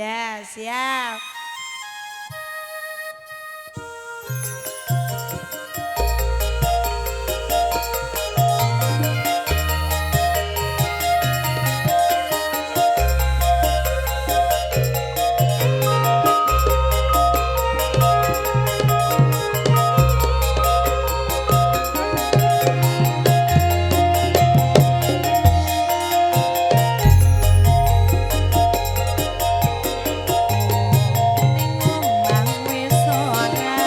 Ya, siap. Ning omah wis ora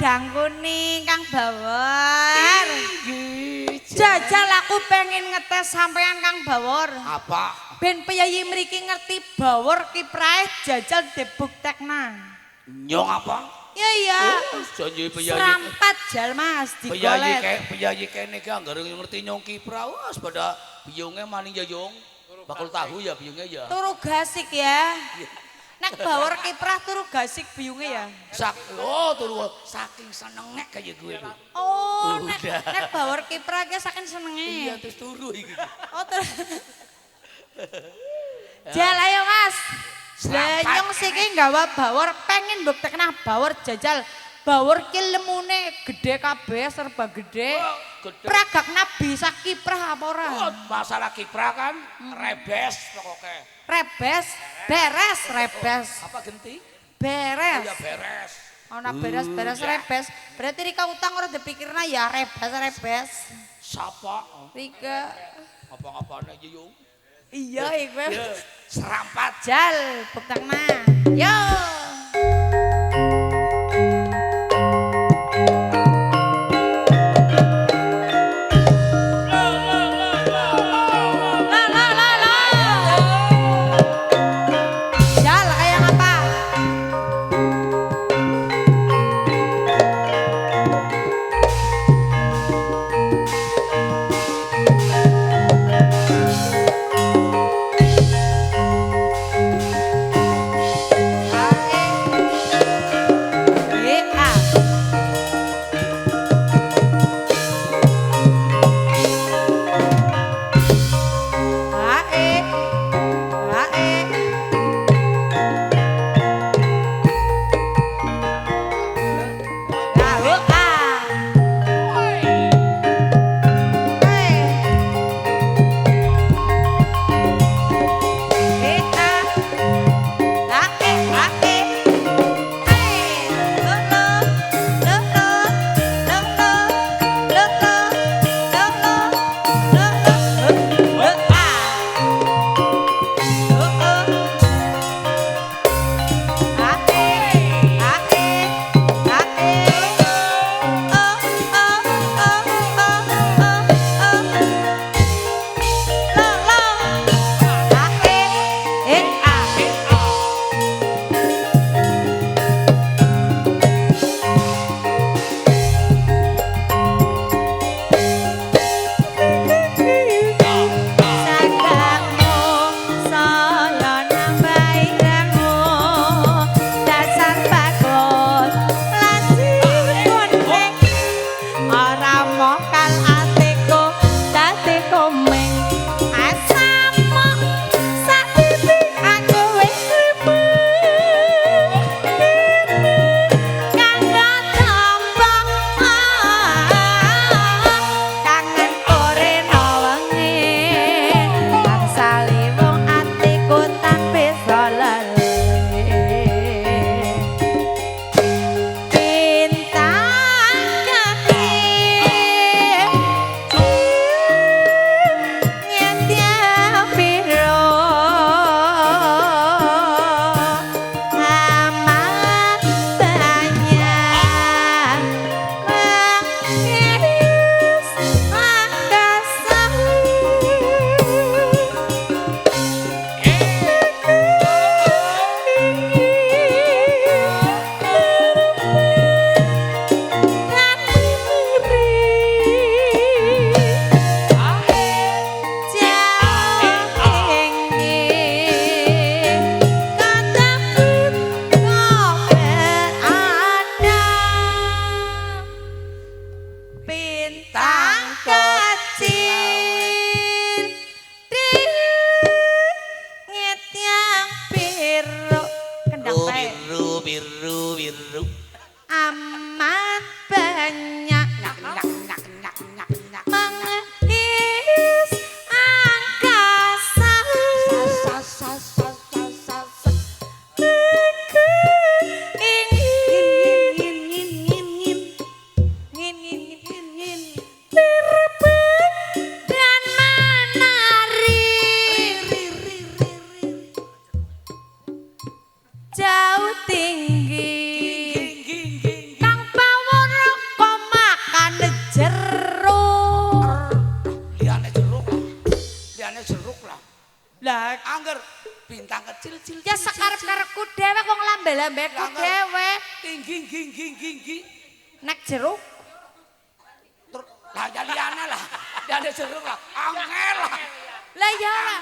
dangkuni Kang Bawor. Jajal aku pengen ngetes sampean Kang Bawor. Apa? Ben peyayi mriki ngerti Bawor kiprahe jajal dibuktekna. Nyong apa? Ya iya. Janji peyayi. Serampat jal Mas digolet. Peyayi kene ki anggere ngerti nyong kiprah wis pada biyunge maning ya Yung. Bakul tahu ya biyunge ya. Turu gasik ya. Nek Bawor kiprah turu gasik biyunge ya. Turu saking senenge kaya gue tuh. Oh, nek Bawor kiprah ki saking senenge. Iya terus turu iki. Oh, terus. Jal ayo Mas. Nyong siki nggawa Bawor pengen mbuktekna Bawor jajal. Bawor ki lemune gede kabeh serba gede. Pragakna bisa kiprah apa ora? Masalah kiprah kan rebes pokoknya. Rebes, beres rebes. Apa genti? Beres. Oh ya beres. Ana beres-beres rebes. Berarti Rika utang ora dipikirna ya rebes-rebes. Sapa? Rika. Apa-apane iki Yung? Iya iku. Serampat jal buktekna. Yo. jauh tinggi Kang Pawon Ya sekarep-karepku dhewe wong lambe-lambeku dhewe. Tinggi. Nek jeruk Lah ya liyane lah. Liyane jeruk lah. Angel lah. lah ya ora.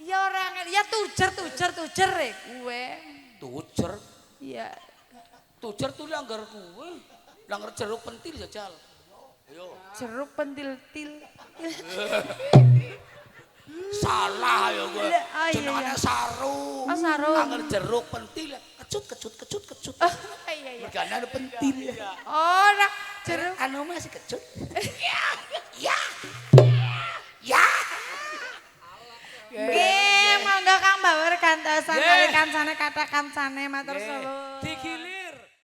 Ya ora angel, ya tujer kuwe. Tujer. Iya. Tujer tuh langgar kuwe. Langgar jeruk pentil jajal. Ayo. Jeruk pentil-til. Salah ya gue. Oh, iya, Jenengane sarung. Oh, sarung. Langgar jeruk pentil. Kecut. Oh, iya. Mergane ada pentil. Oh, nah, jeruk. Anu masih kecut. Ya. Nggih, monggo Kang Bawur gantosan kali kancane kata kancane matur suwun. Digili